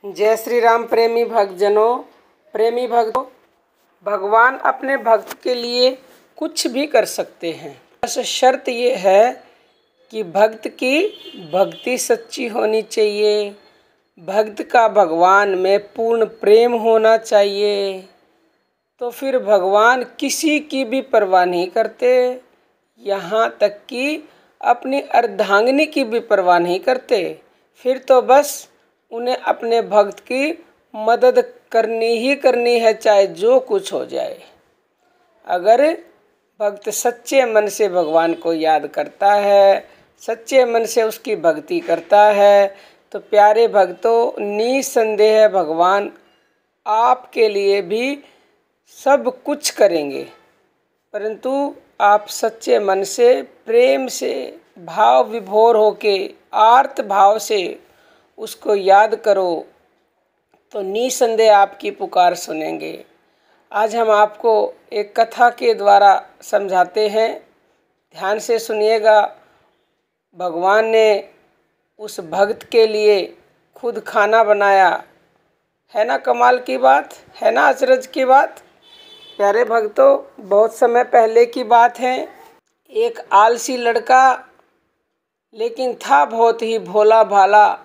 जय श्री राम। प्रेमी भक्तजनों, प्रेमी भक्तों, भगवान अपने भक्त के लिए कुछ भी कर सकते हैं। बस शर्त ये है कि भक्त की भक्ति सच्ची होनी चाहिए, भक्त का भगवान में पूर्ण प्रेम होना चाहिए। तो फिर भगवान किसी की भी परवाह नहीं करते, यहाँ तक कि अपनी अर्धांगिनी की भी परवाह नहीं करते। फिर तो बस उन्हें अपने भक्त की मदद करनी ही करनी है, चाहे जो कुछ हो जाए। अगर भक्त सच्चे मन से भगवान को याद करता है, सच्चे मन से उसकी भक्ति करता है, तो प्यारे भक्तों, निसंदेह भगवान आपके लिए भी सब कुछ करेंगे। परंतु आप सच्चे मन से, प्रेम से, भाव विभोर होके, आर्त भाव से उसको याद करो, तो निसंदेह आपकी पुकार सुनेंगे। आज हम आपको एक कथा के द्वारा समझाते हैं, ध्यान से सुनिएगा। भगवान ने उस भक्त के लिए खुद खाना बनाया, है ना कमाल की बात, है ना अचरज की बात। प्यारे भक्तों, बहुत समय पहले की बात है। एक आलसी लड़का, लेकिन था बहुत ही भोला भाला,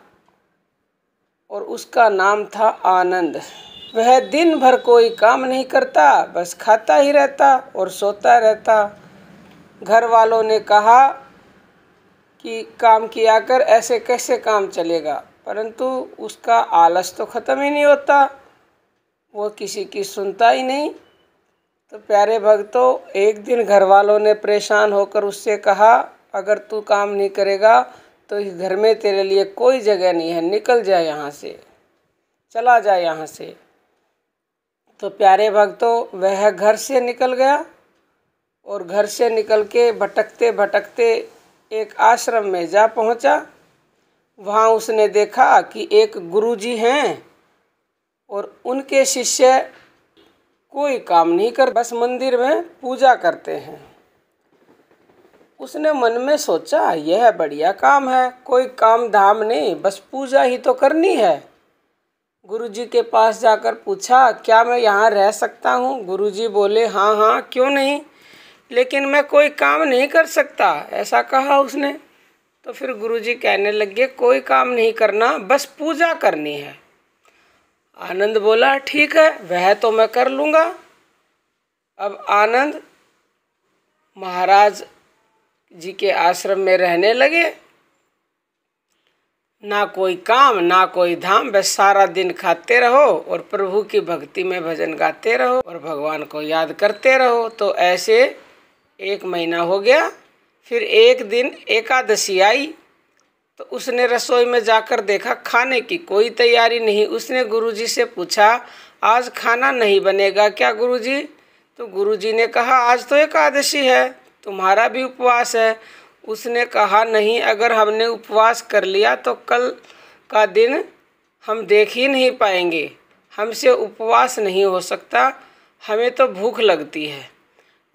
और उसका नाम था आनंद। वह दिन भर कोई काम नहीं करता, बस खाता ही रहता और सोता रहता। घर वालों ने कहा कि काम किया कर, ऐसे कैसे काम चलेगा, परंतु उसका आलस तो ख़त्म ही नहीं होता, वो किसी की सुनता ही नहीं। तो प्यारे भक्तों, एक दिन घर वालों ने परेशान होकर उससे कहा, अगर तू काम नहीं करेगा तो इस घर में तेरे लिए कोई जगह नहीं है, निकल जाए यहाँ से, चला जाए यहाँ से। तो प्यारे भक्तों, वह घर से निकल गया और घर से निकल के भटकते भटकते एक आश्रम में जा पहुँचा। वहाँ उसने देखा कि एक गुरुजी हैं और उनके शिष्य कोई काम नहीं कर, बस मंदिर में पूजा करते हैं। उसने मन में सोचा, यह बढ़िया काम है, कोई काम धाम नहीं, बस पूजा ही तो करनी है। गुरुजी के पास जाकर पूछा, क्या मैं यहाँ रह सकता हूँ? गुरुजी बोले, हाँ हाँ, क्यों नहीं, लेकिन मैं कोई काम नहीं कर सकता, ऐसा कहा उसने। तो फिर गुरुजी कहने लगे, कोई काम नहीं करना, बस पूजा करनी है। आनंद बोला, ठीक है, वह तो मैं कर लूँगा। अब आनंद महाराज जी के आश्रम में रहने लगे। ना कोई काम, ना कोई धाम, बस सारा दिन खाते रहो और प्रभु की भक्ति में भजन गाते रहो और भगवान को याद करते रहो। तो ऐसे 1 महीना हो गया। फिर एक दिन एकादशी आई, तो उसने रसोई में जाकर देखा, खाने की कोई तैयारी नहीं। उसने गुरुजी से पूछा, आज खाना नहीं बनेगा क्या गुरुजी? तो गुरुजी ने कहा, आज तो एकादशी है, तुम्हारा भी उपवास है। उसने कहा, नहीं, अगर हमने उपवास कर लिया तो कल का दिन हम देख ही नहीं पाएंगे, हमसे उपवास नहीं हो सकता, हमें तो भूख लगती है,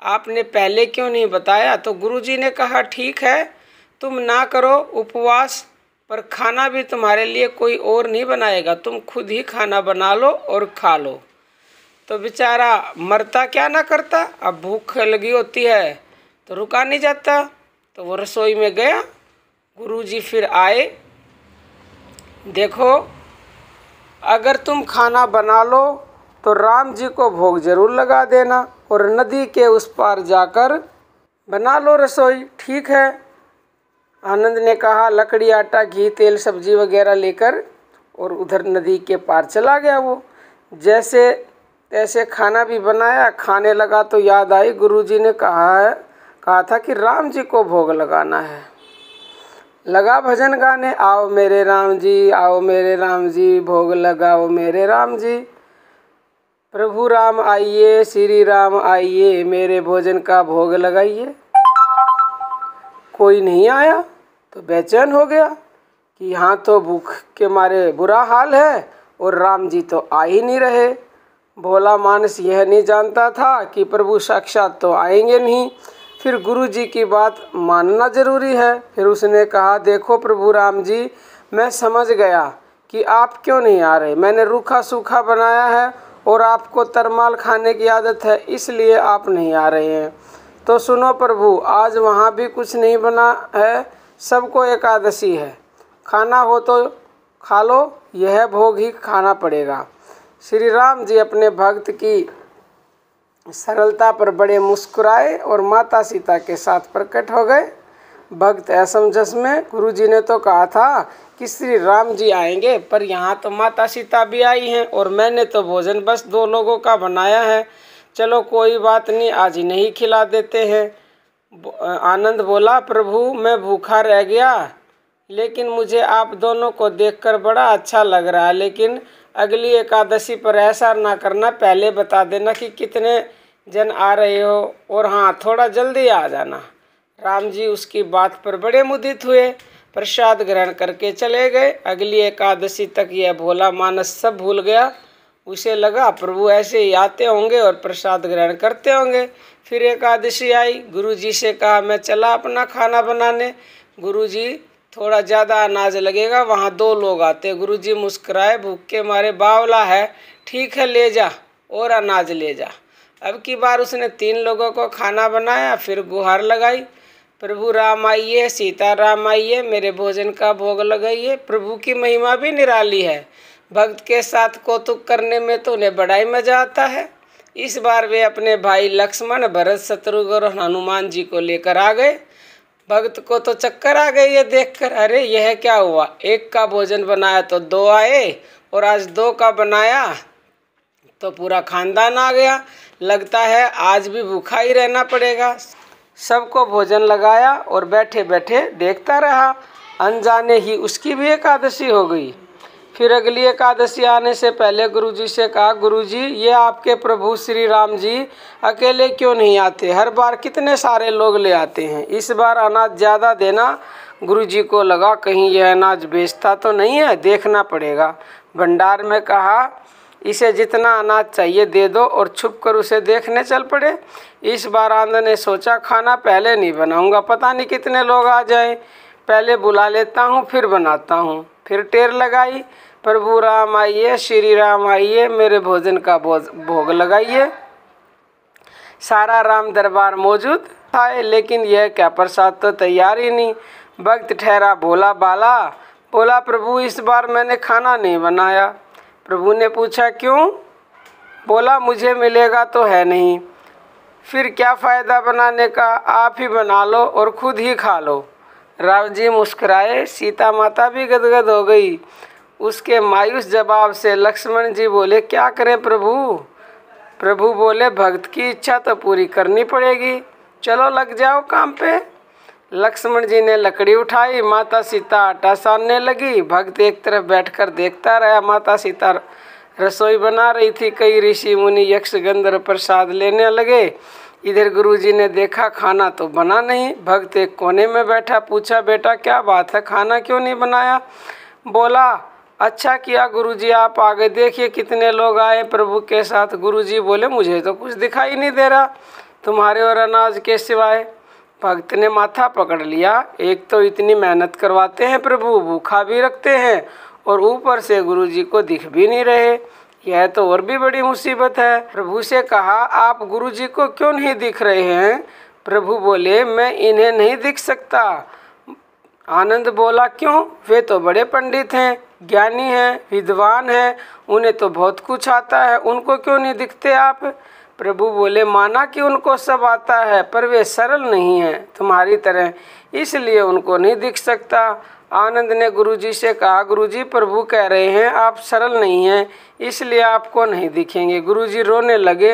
आपने पहले क्यों नहीं बताया? तो गुरुजी ने कहा, ठीक है, तुम ना करो उपवास, पर खाना भी तुम्हारे लिए कोई और नहीं बनाएगा, तुम खुद ही खाना बना लो और खा लो। तो बेचारा मरता क्या ना करता, अब भूख लगी होती है तो रुका नहीं जाता। तो वो रसोई में गया। गुरुजी फिर आए, देखो, अगर तुम खाना बना लो तो राम जी को भोग जरूर लगा देना और नदी के उस पार जाकर बना लो रसोई। ठीक है। आनंद ने कहा, लकड़ी, आटा, घी, तेल, सब्जी वगैरह लेकर और उधर नदी के पार चला गया। वो जैसे तैसे खाना भी बनाया, खाने लगा तो याद आई, गुरुजी ने कहा था कि राम जी को भोग लगाना है। लगा भजन गाने, आओ मेरे राम जी, आओ मेरे राम जी, भोग लगाओ मेरे राम जी, प्रभु राम आइए, श्री राम आइए, मेरे भोजन का भोग लगाइए। कोई नहीं आया तो बेचैन हो गया कि यहाँ तो भूख के मारे बुरा हाल है और राम जी तो आ ही नहीं रहे। भोला मानस यह नहीं जानता था कि प्रभु साक्षात तो आएंगे नहीं, फिर गुरु जी की बात मानना जरूरी है। फिर उसने कहा, देखो प्रभु राम जी, मैं समझ गया कि आप क्यों नहीं आ रहे। मैंने रूखा सूखा बनाया है और आपको तरमाल खाने की आदत है, इसलिए आप नहीं आ रहे हैं। तो सुनो प्रभु, आज वहाँ भी कुछ नहीं बना है, सबको एकादशी है। खाना हो तो खा लो, यह भोग ही खाना पड़ेगा। श्री राम जी अपने भक्त की सरलता पर बड़े मुस्कुराए और माता सीता के साथ प्रकट हो गए। भक्त असमंजस में, गुरु जी ने तो कहा था कि श्री राम जी आएंगे, पर यहाँ तो माता सीता भी आई हैं और मैंने तो भोजन बस 2 लोगों का बनाया है। चलो कोई बात नहीं, आज ही नहीं खिला देते हैं। आनंद बोला, प्रभु मैं भूखा रह गया, लेकिन मुझे आप दोनों को देखकर बड़ा अच्छा लग रहा है। लेकिन अगली एकादशी पर ऐसा ना करना, पहले बता देना कि कितने जन आ रहे हो, और हाँ थोड़ा जल्दी आ जाना। राम जी उसकी बात पर बड़े मुदित हुए, प्रसाद ग्रहण करके चले गए। अगली एकादशी तक यह भोला मानस सब भूल गया। उसे लगा प्रभु ऐसे ही आते होंगे और प्रसाद ग्रहण करते होंगे। फिर एकादशी आई, गुरुजी से कहा मैं चला अपना खाना बनाने। गुरुजी थोड़ा ज़्यादा अनाज लगेगा, वहाँ 2 लोग आते। गुरुजी मुस्कुराए, भूख के मारे, बावला है, ठीक है ले जा और अनाज ले जा। अब की बार उसने 3 लोगों को खाना बनाया, फिर गुहार लगाई, प्रभु राम आइए, सीता राम आइए, मेरे भोजन का भोग लगाइए। प्रभु की महिमा भी निराली है, भक्त के साथ कौतुक करने में तो उन्हें बड़ा ही मजा आता है। इस बार वे अपने भाई लक्ष्मण, भरत, शत्रुघ्न और हनुमान जी को लेकर आ गए। भक्त को तो चक्कर आ गई ये देखकर, अरे यह क्या हुआ, 1 का भोजन बनाया तो 2 आए, और आज 2 का बनाया तो पूरा खानदान आ गया। लगता है आज भी भूखा ही रहना पड़ेगा। सबको भोजन लगाया और बैठे बैठे देखता रहा। अनजाने ही उसकी भी एकादशी हो गई। फिर अगली एकादशी आने से पहले गुरुजी से कहा, गुरुजी ये आपके प्रभु श्री राम जी अकेले क्यों नहीं आते, हर बार कितने सारे लोग ले आते हैं, इस बार अनाज ज़्यादा देना। गुरुजी को लगा कहीं यह अनाज बेचता तो नहीं है, देखना पड़ेगा। भंडार में कहा इसे जितना अनाज चाहिए दे दो और छुप कर उसे देखने चल पड़े। इस बार आनंद ने सोचा खाना पहले नहीं बनाऊंगा, पता नहीं कितने लोग आ जाएं, पहले बुला लेता हूँ फिर बनाता हूँ। फिर टेर लगाई, प्रभु राम आइए, श्री राम आइए, मेरे भोजन का भोग लगाइए। सारा राम दरबार मौजूद था, लेकिन यह क्या प्रसाद तो तैयार ही नहीं। भक्त ठहरा भोला बाला, बोला प्रभु इस बार मैंने खाना नहीं बनाया। प्रभु ने पूछा क्यों? बोला मुझे मिलेगा तो है नहीं। फिर क्या फ़ायदा बनाने का, आप ही बना लो और खुद ही खा लो। राम जी मुस्कुराए, सीता माता भी गदगद हो गई। उसके मायूस जवाब से लक्ष्मण जी बोले क्या करें प्रभु? प्रभु बोले भक्त की इच्छा तो पूरी करनी पड़ेगी, चलो लग जाओ काम पे। लक्ष्मण जी ने लकड़ी उठाई, माता सीता आटा सानने लगी। भक्त एक तरफ बैठकर देखता रहा। माता सीता रसोई बना रही थी। कई ऋषि मुनि यक्ष गंधर्व प्रसाद लेने लगे। इधर गुरुजी ने देखा खाना तो बना नहीं। भक्त एक कोने में बैठा, पूछा बेटा क्या बात है, खाना क्यों नहीं बनाया? बोला अच्छा किया गुरुजी आप आ गए, देखिए कितने लोग आए प्रभु के साथ। गुरुजी बोले मुझे तो कुछ दिखाई नहीं दे रहा तुम्हारे और अनाज के सिवाय। भक्त ने माथा पकड़ लिया, एक तो इतनी मेहनत करवाते हैं प्रभु, भूखा भी रखते हैं और ऊपर से गुरुजी को दिख भी नहीं रहे, यह तो और भी बड़ी मुसीबत है। प्रभु से कहा आप गुरुजी को क्यों नहीं दिख रहे हैं? प्रभु बोले मैं इन्हें नहीं दिख सकता। आनंद बोला क्यों? वे तो बड़े पंडित हैं, ज्ञानी हैं, विद्वान हैं, उन्हें तो बहुत कुछ आता है, उनको क्यों नहीं दिखते आप? प्रभु बोले माना कि उनको सब आता है पर वे सरल नहीं हैं तुम्हारी तरह, इसलिए उनको नहीं दिख सकता। आनंद ने गुरुजी से कहा गुरुजी प्रभु कह रहे हैं आप सरल नहीं हैं इसलिए आपको नहीं दिखेंगे। गुरुजी रोने लगे,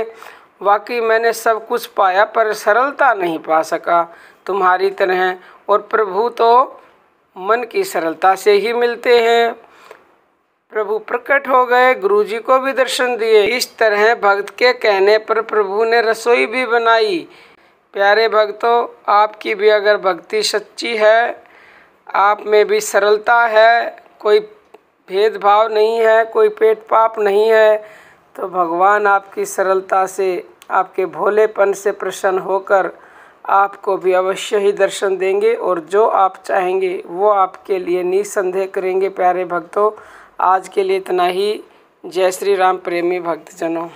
वाकई मैंने सब कुछ पाया पर सरलता नहीं पा सका तुम्हारी तरह, और प्रभु तो मन की सरलता से ही मिलते हैं। प्रभु प्रकट हो गए, गुरुजी को भी दर्शन दिए। इस तरह भक्त के कहने पर प्रभु ने रसोई भी बनाई। प्यारे भक्तों, आपकी भी अगर भक्ति सच्ची है, आप में भी सरलता है, कोई भेदभाव नहीं है, कोई पेट पाप नहीं है, तो भगवान आपकी सरलता से, आपके भोलेपन से प्रसन्न होकर आपको भी अवश्य ही दर्शन देंगे और जो आप चाहेंगे वो आपके लिए निसंदेह करेंगे। प्यारे भक्तों, आज के लिए इतना ही। जय श्री राम प्रेमी भक्तजनों।